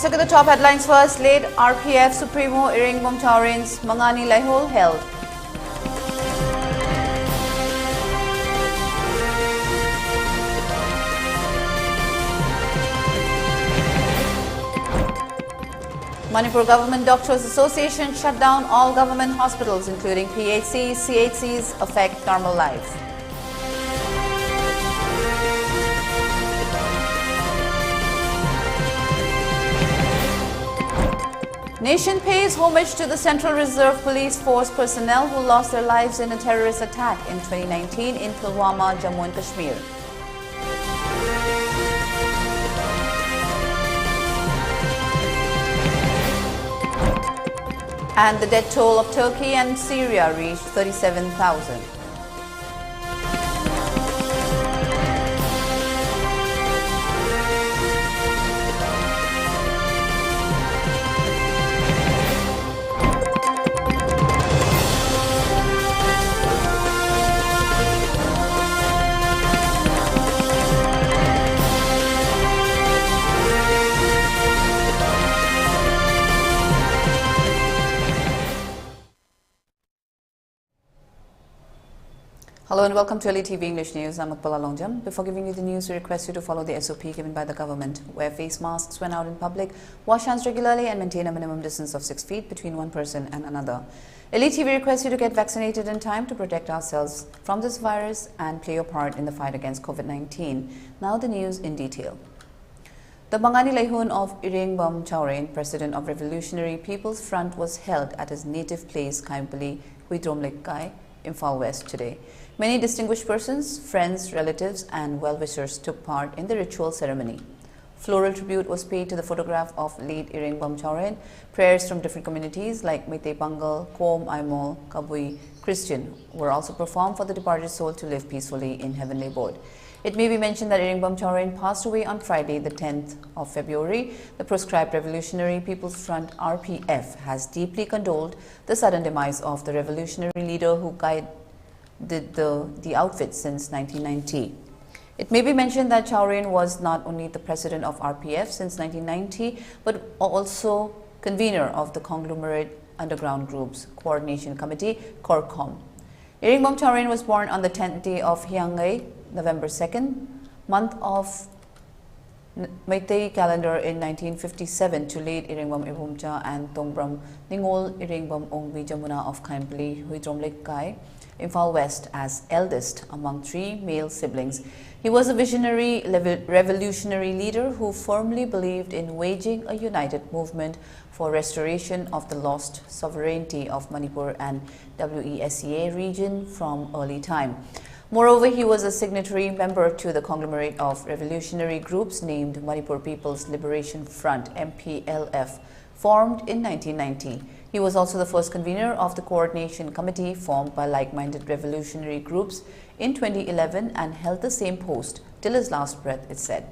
Let's look at the top headlines first. Late RPF Supremo Iringbom Taurin's Mangani Laihol held. Manipur Government Doctors Association shut down all government hospitals including PHCs, CHCs, affect normal life. Nation pays homage to the Central Reserve Police Force personnel who lost their lives in a terrorist attack in 2019 in Pulwama, Jammu and Kashmir. And the death toll of Turkey and Syria reached 37,000. Hello and welcome to ELITETV English News. I'm Utpala. Before giving you the news, we request you to follow the SOP given by the government. Wear face masks when out in public, wash hands regularly and maintain a minimum distance of 6 feet between one person and another. ELITETV requests you to get vaccinated in time to protect ourselves from this virus and play your part in the fight against COVID-19. Now the news in detail. The Mangani Laihun of Iringbom Taurin, President of Revolutionary People's Front, was held at his native place, Kaimpali, Huidromlekkai, Imphal West today. Many distinguished persons, friends, relatives and well-wishers took part in the ritual ceremony. Floral tribute was paid to the photograph of late Iringbom Taurin. Prayers from different communities like Meitei Bangal, Kom, Aimol, Kabui, Christian were also performed for the departed soul to live peacefully in heavenly abode. It may be mentioned that Iringbom Taurin passed away on Friday, the 10th of February. The proscribed Revolutionary People's Front (RPF) has deeply condoled the sudden demise of the revolutionary leader who guided the outfit since 1990. It may be mentioned that Taurin was not only the president of RPF since 1990, but also convener of the conglomerate underground groups Coordination Committee, CORCOM. Iringbom Taurin was born on the 10th day of Hyangay, November 2nd, month of Meitei calendar in 1957 to late Iringbom Ibumcha and Tongbram Ningol Iringbom Ongbi Jamuna of Kaimpali, Huidromlekkai, Imphal West as eldest among 3 male siblings. He was a visionary revolutionary leader who firmly believed in waging a united movement for restoration of the lost sovereignty of Manipur and WESEA region from early time. Moreover, he was a signatory member to the conglomerate of revolutionary groups named Manipur People's Liberation Front (MPLF), formed in 1990. He was also the first convener of the Coordination Committee formed by like-minded revolutionary groups in 2011 and held the same post till his last breath, it said.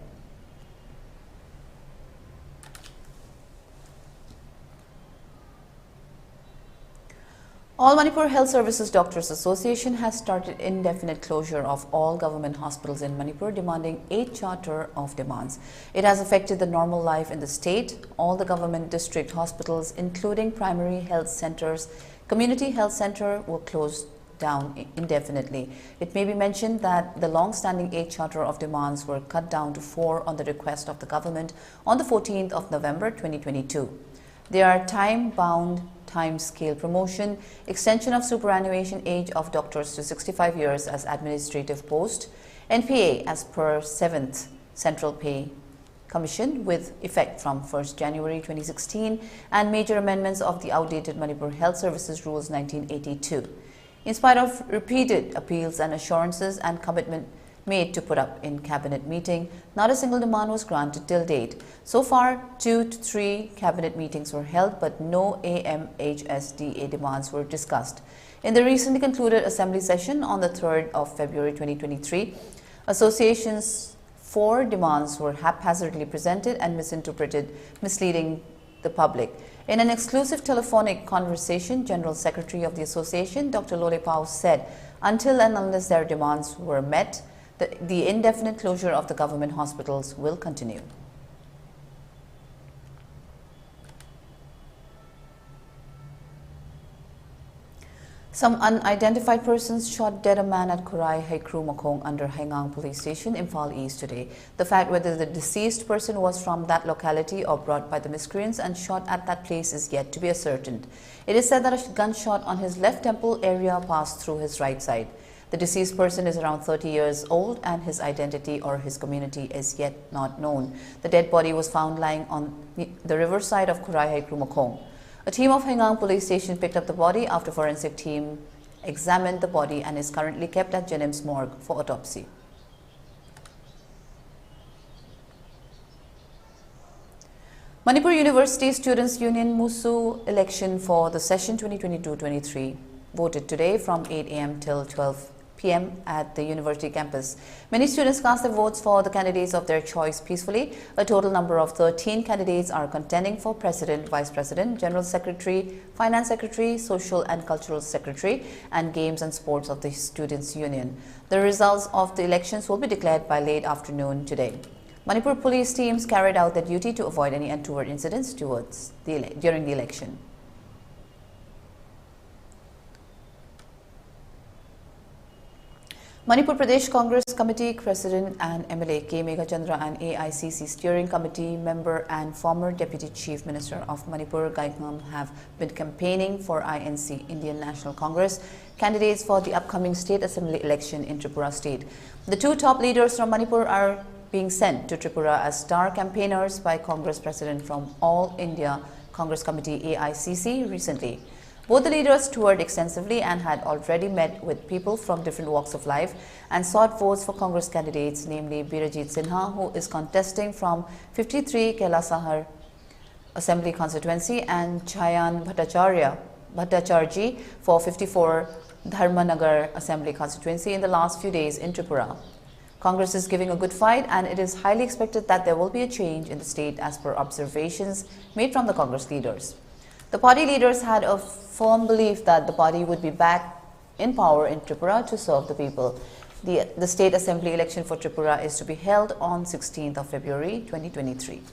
All Manipur Health Services Doctors Association has started indefinite closure of all government hospitals in Manipur, demanding 8 charter of demands. It has affected the normal life in the state. All the government district hospitals, including primary health centers, community health center, were closed down indefinitely. It may be mentioned that the long-standing 8 charter of demands were cut down to 4 on the request of the government on the 14th of November 2022. They are time-bound, time-scale promotion, extension of superannuation age of doctors to 65 years as administrative post, NPA as per 7th Central Pay Commission with effect from 1st January 2016 and major amendments of the outdated Manipur Health Services Rules 1982. In spite of repeated appeals and assurances and commitment made to put up in cabinet meeting, not a single demand was granted till date. So far, 2 to 3 cabinet meetings were held, but no AMHSDA demands were discussed. In the recently concluded assembly session on the 3rd of February 2023, association's 4 demands were haphazardly presented and misinterpreted, misleading the public. In an exclusive telephonic conversation, General Secretary of the Association, Dr. Lole Pao, said, until and unless their demands were met, the indefinite closure of the government hospitals will continue. Some unidentified persons shot dead a man at Kurai Haikru Makong under Haingang Police Station, Imphal East today. The fact whether the deceased person was from that locality or brought by the miscreants and shot at that place is yet to be ascertained. It is said that a gunshot on his left temple area passed through his right side. The deceased person is around 30 years old and his identity or his community is yet not known. The dead body was found lying on the riverside of Kurai Haikru Makong. A team of Haingang Police Station picked up the body after forensic team examined the body and is currently kept at Jennings Morgue for autopsy. Manipur University Students' Union MUSU election for the session 2022-23 voted today from 8 a.m. till 12 p.m. at the university campus. Many students cast their votes for the candidates of their choice peacefully. A total number of 13 candidates are contending for President, Vice President, General Secretary, Finance Secretary, Social and Cultural Secretary, and Games and Sports of the Students' Union. The results of the elections will be declared by late afternoon today. Manipur police teams carried out their duty to avoid any untoward incidents during the election. Manipur Pradesh Congress Committee President and MLA K. Meghachandra and AICC Steering Committee member and former Deputy Chief Minister of Manipur Gaikam have been campaigning for INC, Indian National Congress, candidates for the upcoming State Assembly election in Tripura State. The two top leaders from Manipur are being sent to Tripura as star campaigners by Congress President from All India Congress Committee AICC recently. Both the leaders toured extensively and had already met with people from different walks of life and sought votes for Congress candidates, namely Birajit Sinha, who is contesting from 53 Kailasahar Assembly constituency, and Chayan Bhattacharjee for 54 Dharmanagar Assembly constituency in the last few days in Tripura. Congress is giving a good fight, and it is highly expected that there will be a change in the state as per observations made from the Congress leaders. The party leaders had a firm belief that the party would be back in power in Tripura to serve the people. The State Assembly election for Tripura is to be held on 16th of February 2023.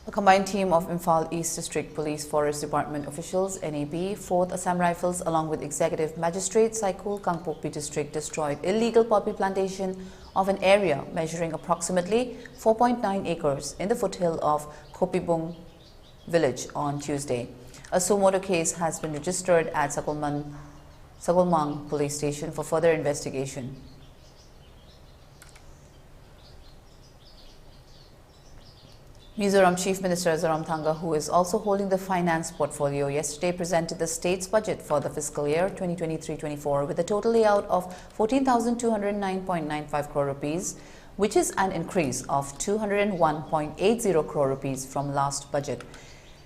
A combined team of Imphal East District Police Forest Department officials, NAB, 4th Assam Rifles, along with Executive Magistrate Saikul Kangpokpi District destroyed illegal poppy plantation of an area measuring approximately 4.9 acres in the foothill of Khopibung village on Tuesday. A suo case has been registered at Sakulmang Police Station for further investigation. Mizoram Chief Minister Zoramthanga, who is also holding the finance portfolio, yesterday presented the state's budget for the fiscal year 2023-24 with a total layout of 14,209.95 crore rupees, which is an increase of 201.80 crore rupees from last budget.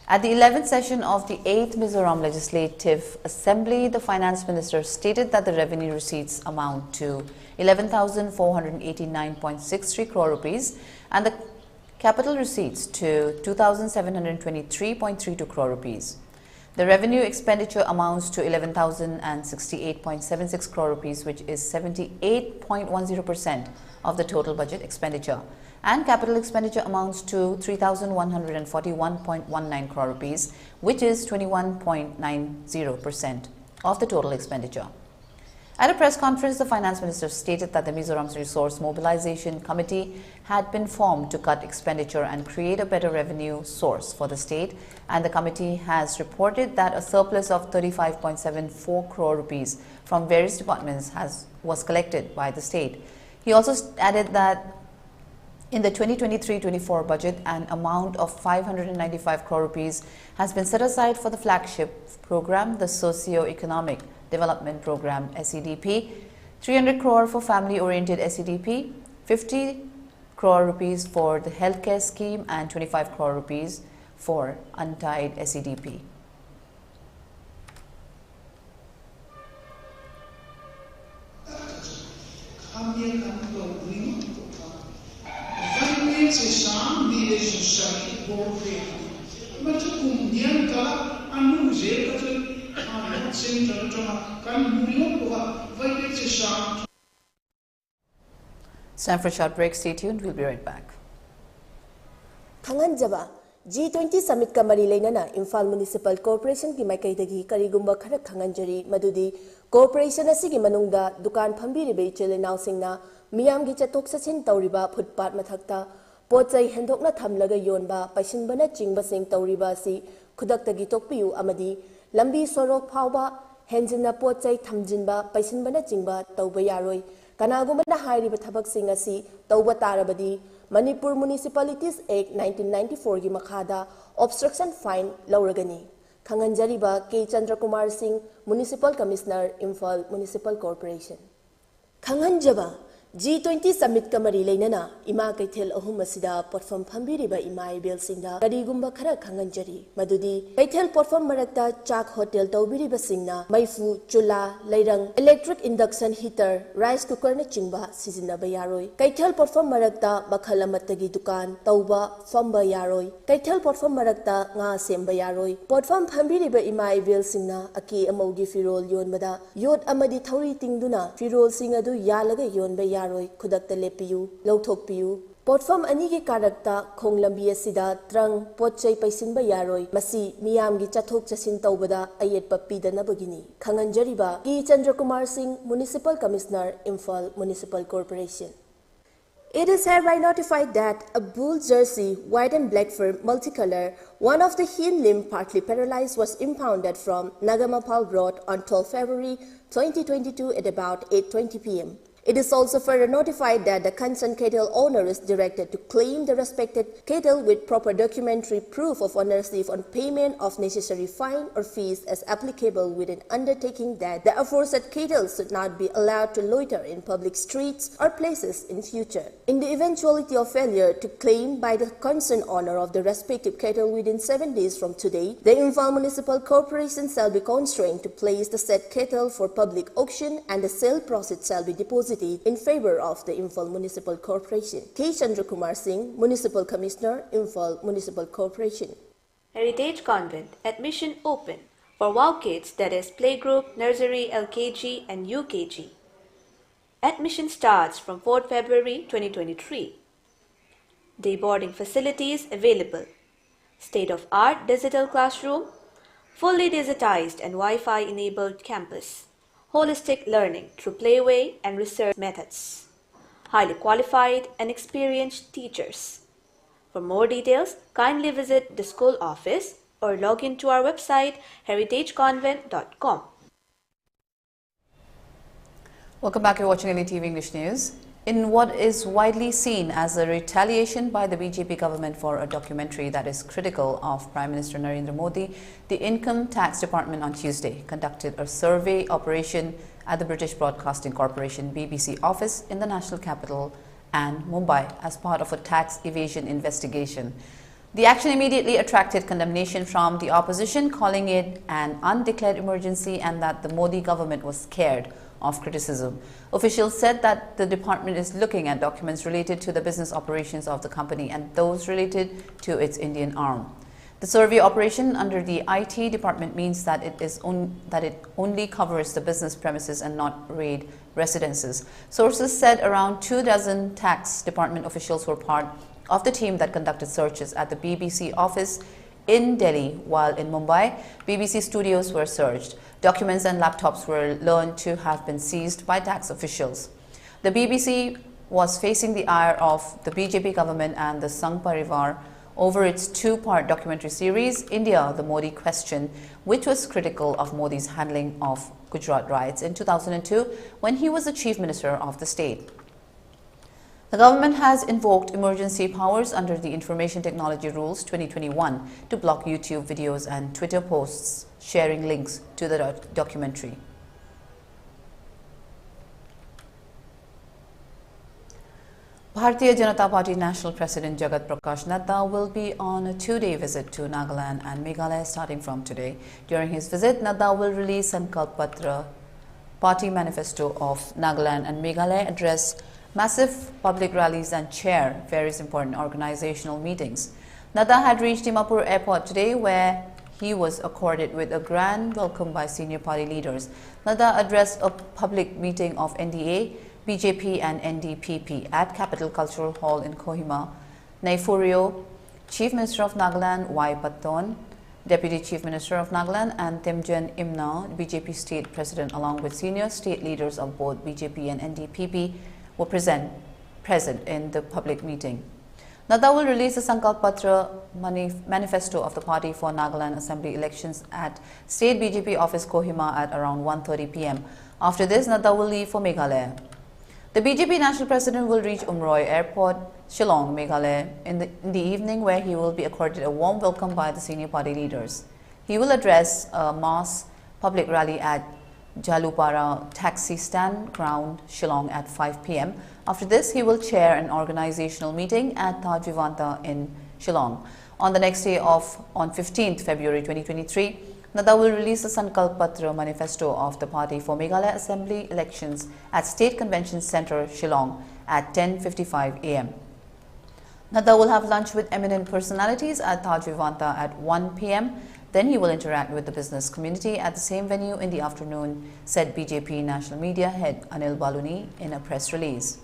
At the 11th session of the 8th Mizoram Legislative Assembly, the Finance Minister stated that the revenue receipts amount to 11,489.63 crore rupees and the capital receipts to 2,723.32 crore rupees. The revenue expenditure amounts to 11,068.76 crore rupees, which is 78.10% of the total budget expenditure, and capital expenditure amounts to 3,141.19 crore rupees, which is 21.90% of the total expenditure. At a press conference, the Finance Minister stated that the Mizoram's Resource Mobilization Committee had been formed to cut expenditure and create a better revenue source for the state, and the committee has reported that a surplus of 35.74 crore rupees from various departments was collected by the state. He also added that in the 2023-24 budget, an amount of 595 crore rupees has been set aside for the flagship program, the Socio-Economic Development Program SEDP, 300 crore for family-oriented SEDP, 50 crore rupees for the healthcare scheme, and 25 crore rupees for untied SEDP. It's time for a short break. Stay tuned. We'll be right back. Thanganjaba G20 Summit ka mari lainana Imphal Municipal Corporation ki maikaidagi karigumba khara khanganjari madudi corporation asigi manungda dukan phambiribe ichilinaw singna miyam gi chatok sachin tawriba footpath mathakta pochai hendokna thamlaga yonba paisinbana chingba sing tawriba si khudaktagi tokpiu amadi lambi sorok phawba henjina pochai thamjinba paisinbana chingba tawba yaroi kanagumana hairiba thabak sing asi tawba tarabadi Manipur Municipalities Act 1994 की मखादा obstruction fine लौरगनी खंगंजरीबा के चंद्र Kumar Singh Municipal Commissioner Imphal Municipal Corporation खंगंजबा G20 Summit का मरी लेनना इमा कैथेल अहुम मसिदा पोटफम फंबीरिबा इमा इबेल सिंगना करीगुम्बा खरा खंगंजरी मदुदी कैथेल पोटफम मरकता चाक hotel तौबिरिबा सिंगना मैफू चुला लैरंग electric induction heater rice cooker न चिंगबा सिजिनबा यारोय कैथेल पोटफम मरकता मखल अमतगी दुकान तौबा फंबा यारोय कैथेल पोटफम मरकता nga semba yaroi पोटफम फंबीरिबा इमा इबेल सिंगना अकी अमौगी फिरोल योनबदा योट अमदी थौरी तिंगदुना फिरोल सिंग अदु यालगा योनबा यारोय खुदक्ता लेपियु लौथोकपियु पोटफम अनि के कारकता खोंगलंबी असिदा त्रंग पोचै पैसिनबा यारोय मसी मियामगी चथोक चसिन तौबदा अयेत पप्पीदनबगिनी खंगंजरीबा की चंद्र Kumar Singh Municipal Commissioner Imphal Municipal Corporation. It is hereby notified that a bull jersey, white and black fur, multicolor, one of the hind limb partly paralyzed, was impounded from Nagamapal Road on 12 February 2022 at about 8:20 p.m. It is also further notified that the concerned cattle owner is directed to claim the respected cattle with proper documentary proof of ownership on payment of necessary fine or fees as applicable, with an undertaking that the aforesaid cattle should not be allowed to loiter in public streets or places in future. In the eventuality of failure to claim by the concerned owner of the respective cattle within 7 days from today, the Imphal Municipal Corporation shall be constrained to place the said cattle for public auction, and the sale proceeds shall be deposited in favor of the Imphal Municipal Corporation. K. Chandra Kumar Singh, Municipal Commissioner, Imphal Municipal Corporation. Heritage Convent, admission open for WOW kids, that is playgroup, nursery, LKG and UKG. Admission starts from 4th February 2023. Day boarding facilities available. State-of-art digital classroom, fully digitized and Wi-Fi enabled campus. Holistic learning through playway and research methods. Highly qualified and experienced teachers. For more details, kindly visit the school office or log in to our website heritageconvent.com. Welcome back. You're watching ELITETV English News. In what is widely seen as a retaliation by the BJP government for a documentary that is critical of Prime Minister Narendra Modi, the Income Tax Department on Tuesday conducted a survey operation at the British Broadcasting Corporation BBC office in the national capital and Mumbai as part of a tax evasion investigation. The action immediately attracted condemnation from the opposition, calling it an undeclared emergency and that the Modi government was scared of criticism. Officials said that the department is looking at documents related to the business operations of the company and those related to its Indian arm. The survey operation under the IT department means that it only covers the business premises and not raid residences. Sources said around 24 tax department officials were part of the team that conducted searches at the BBC office in Delhi, while in Mumbai, BBC studios were searched. Documents and laptops were learned to have been seized by tax officials. The BBC was facing the ire of the BJP government and the Sangh Parivar over its two-part documentary series, India, the Modi Question, which was critical of Modi's handling of Gujarat riots in 2002 when he was the Chief Minister of the state. The government has invoked emergency powers under the Information Technology Rules 2021 to block YouTube videos and Twitter posts sharing links to the documentary. Bharatiya Janata Party National President Jagat Prakash Nadda will be on a two-day visit to Nagaland and Meghalaya starting from today. During his visit, Nadda will release Sankalp Patra, party manifesto of Nagaland and Meghalaya, address massive public rallies and chair various important organizational meetings. Nadda had reached Dimapur airport today, where he was accorded with a grand welcome by senior party leaders. Nadda addressed a public meeting of NDA, BJP and NDPP at Capital Cultural Hall in Kohima. Naifurio Chief Minister of Nagaland Y. Patton, Deputy Chief Minister of Nagaland, and Timjen Imna, BJP State President, along with senior state leaders of both BJP and NDPP, were present in the public meeting. Nadda will release the Sankalp Patra manifesto of the party for Nagaland Assembly elections at State BJP Office Kohima at around 1:30 p.m. After this, Nadda will leave for Meghalaya. The BJP National President will reach Umroi Airport, Shillong, Meghalaya in the evening, where he will be accorded a warm welcome by the senior party leaders. He will address a mass public rally at Jalupara Taxi Stand Ground, Shillong at 5 p.m. After this, he will chair an organizational meeting at Taj Vivanta in Shillong. On the next day on 15th February 2023, Nadda will release the Sankalp Patra manifesto of the party for Meghalaya Assembly elections at State Convention Centre, Shillong at 10:55 a.m. Nadda will have lunch with eminent personalities at Taj Vivanta at 1 p.m. Then he will interact with the business community at the same venue in the afternoon, said BJP National Media Head Anil Baluni in a press release.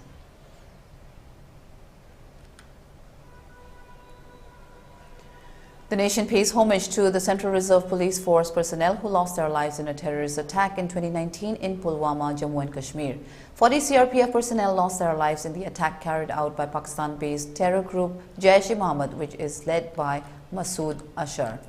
The nation pays homage to the Central Reserve Police Force personnel who lost their lives in a terrorist attack in 2019 in Pulwama, Jammu and Kashmir. 40 CRPF personnel lost their lives in the attack carried out by Pakistan-based terror group Jaish-e-Mohammed, which is led by Masood Ashar.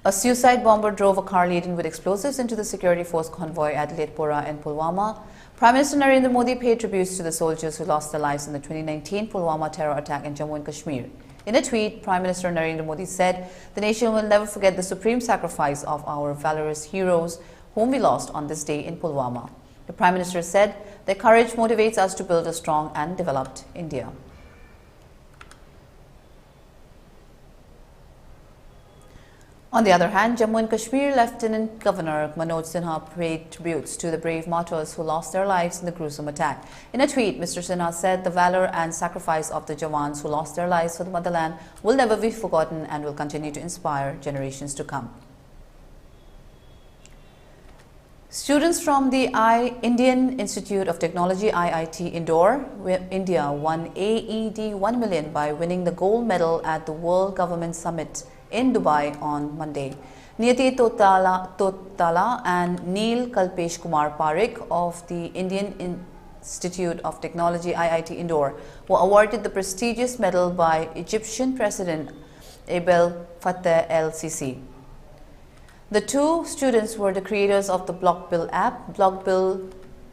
A suicide bomber drove a car laden with explosives into the security force convoy at Tripura in Pulwama. Prime Minister Narendra Modi paid tributes to the soldiers who lost their lives in the 2019 Pulwama terror attack in Jammu and Kashmir. In a tweet, Prime Minister Narendra Modi said, "The nation will never forget the supreme sacrifice of our valorous heroes whom we lost on this day in Pulwama." The Prime Minister said, "Their courage motivates us to build a strong and developed India." On the other hand, Jammu and Kashmir Lieutenant Governor Manoj Sinha paid tributes to the brave martyrs who lost their lives in the gruesome attack. In a tweet, Mr. Sinha said the valor and sacrifice of the Jawans who lost their lives for the motherland will never be forgotten and will continue to inspire generations to come. Students from the Indian Institute of Technology IIT Indore, India won AED 1 million by winning the gold medal at the World Government Summit in Dubai on Monday. Niyati Totala and Neil Kalpesh Kumar Parekh of the Indian Institute of Technology IIT Indore were awarded the prestigious medal by Egyptian President Abdel Fattah el-Sisi. The two students were the creators of the Blockbill app. Blockbill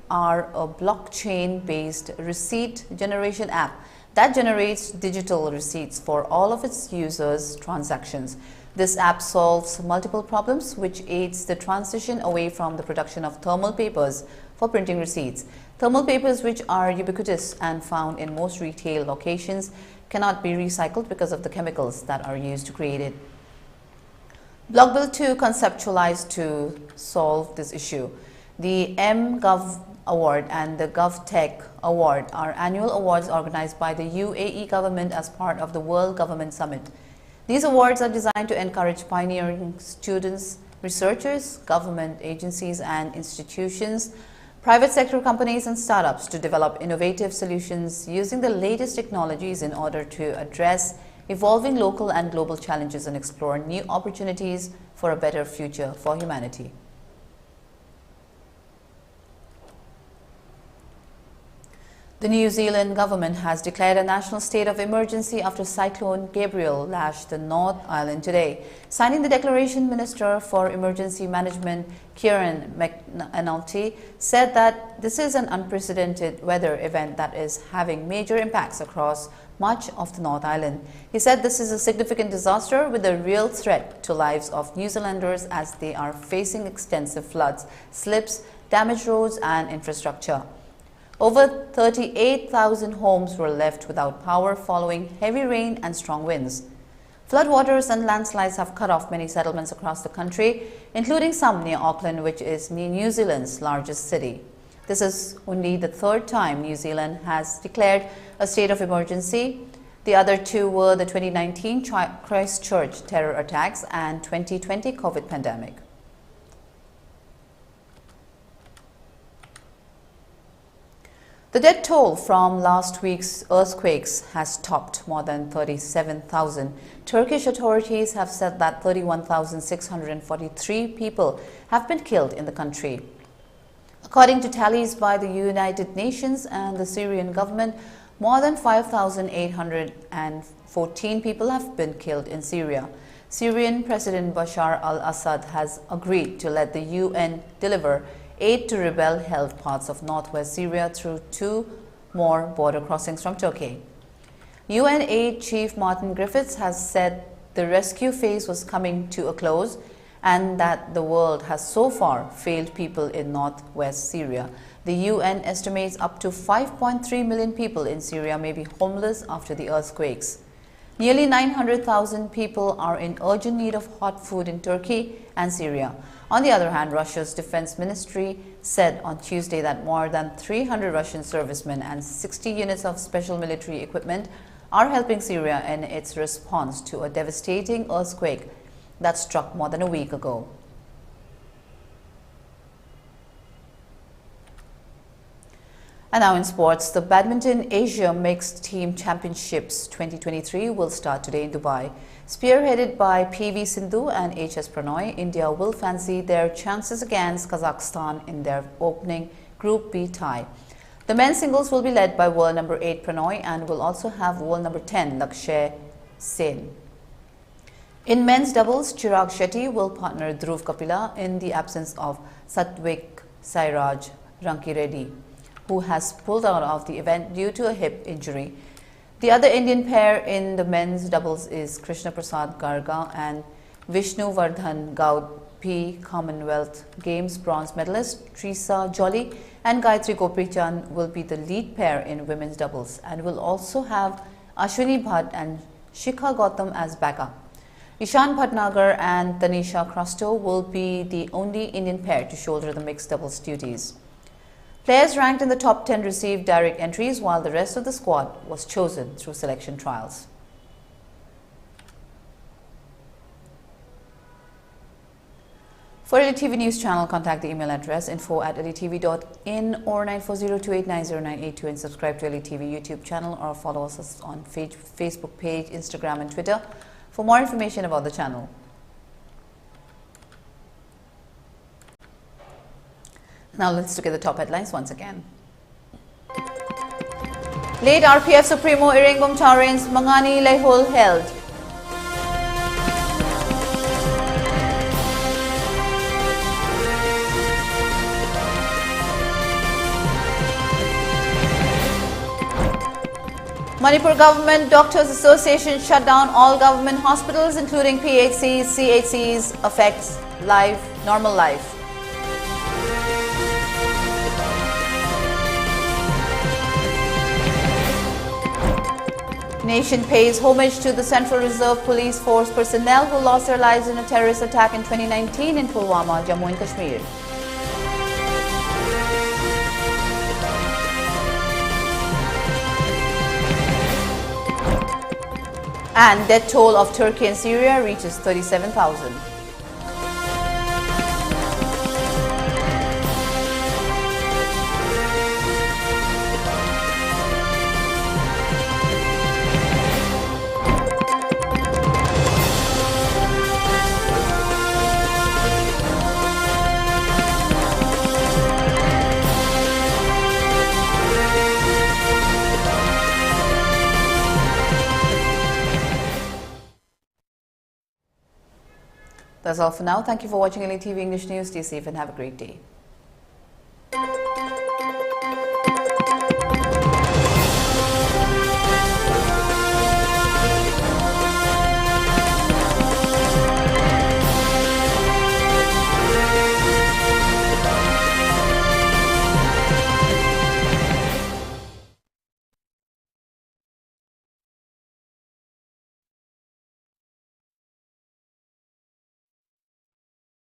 are a blockchain-based receipt generation app that generates digital receipts for all of its users' transactions. This app solves multiple problems, which aids the transition away from the production of thermal papers for printing receipts. Thermal papers, which are ubiquitous and found in most retail locations, cannot be recycled because of the chemicals that are used to create it. Blockbill 2 conceptualized to solve this issue. The mGov Award and the GovTech Award are annual awards organized by the UAE government as part of the World Government Summit. These awards are designed to encourage pioneering students, researchers, government agencies and institutions, private sector companies and startups to develop innovative solutions using the latest technologies in order to address evolving local and global challenges and explore new opportunities for a better future for humanity. The New Zealand government has declared a national state of emergency after Cyclone Gabrielle lashed the North Island today. Signing the declaration, Minister for Emergency Management Kieran McAnulty said that this is an unprecedented weather event that is having major impacts across much of the North Island. He said this is a significant disaster with a real threat to lives of New Zealanders as they are facing extensive floods, slips, damaged roads and infrastructure. Over 38,000 homes were left without power following heavy rain and strong winds. Floodwaters and landslides have cut off many settlements across the country, including some near Auckland, which is New Zealand's largest city. This is only the third time New Zealand has declared a state of emergency. The other two were the 2019 Christchurch terror attacks and 2020 COVID pandemic. The death toll from last week's earthquakes has topped more than 37,000. Turkish authorities have said that 31,643 people have been killed in the country. According to tallies by the United Nations and the Syrian government, more than 5,814 people have been killed in Syria. Syrian President Bashar al-Assad has agreed to let the UN deliver aid to rebel-held parts of northwest Syria through 2 more border crossings from Turkey. UN Aid Chief Martin Griffiths has said the rescue phase was coming to a close and that the world has so far failed people in northwest Syria. The UN estimates up to 5.3 million people in Syria may be homeless after the earthquakes. Nearly 900,000 people are in urgent need of hot food in Turkey and Syria. On the other hand, Russia's defense ministry said on Tuesday that more than 300 Russian servicemen and 60 units of special military equipment are helping Syria in its response to a devastating earthquake that struck more than a week ago. And now in sports, the Badminton Asia Mixed Team Championships 2023 will start today in Dubai. Spearheaded by PV Sindhu and HS Pranoy, India will fancy their chances against Kazakhstan in their opening Group B tie. The men's singles will be led by world number 8 Pranoy and will also have world number 10 Lakshay Sen. In men's doubles, Chirag Shetty will partner Dhruv Kapila in the absence of Satvik Sairaj Rankireddy, who has pulled out of the event due to a hip injury. The other Indian pair in the men's doubles is Krishna Prasad Garga and Vishnu Vardhan Gaud, P. Commonwealth Games bronze medalist Trisa Jolly and Gayatri Gopichan will be the lead pair in women's doubles and will also have Ashwini Bhatt and Shikha Gautam as backup. Ishan Bhatnagar and Tanisha Crusto will be the only Indian pair to shoulder the mixed doubles duties. Players ranked in the top 10 received direct entries, while the rest of the squad was chosen through selection trials. For ELITETV News Channel, contact the email address info@elitetv.in or 9402890982 and subscribe to ELITETV YouTube channel or follow us on Facebook page, Instagram and Twitter for more information about the channel. Now let's look at the top headlines once again. Late RPF Supremo Irengbom Charen's Mangani Laihol held. Manipur Government Doctors Association shut down all government hospitals including PHCs, CHCs, affects normal life. Nation pays homage to the Central Reserve Police Force personnel who lost their lives in a terrorist attack in 2019 in Pulwama, Jammu and Kashmir. And death toll of Turkey and Syria reaches 37,000. That's all for now. Thank you for watching ELITETV English News. Stay safe and have a great day.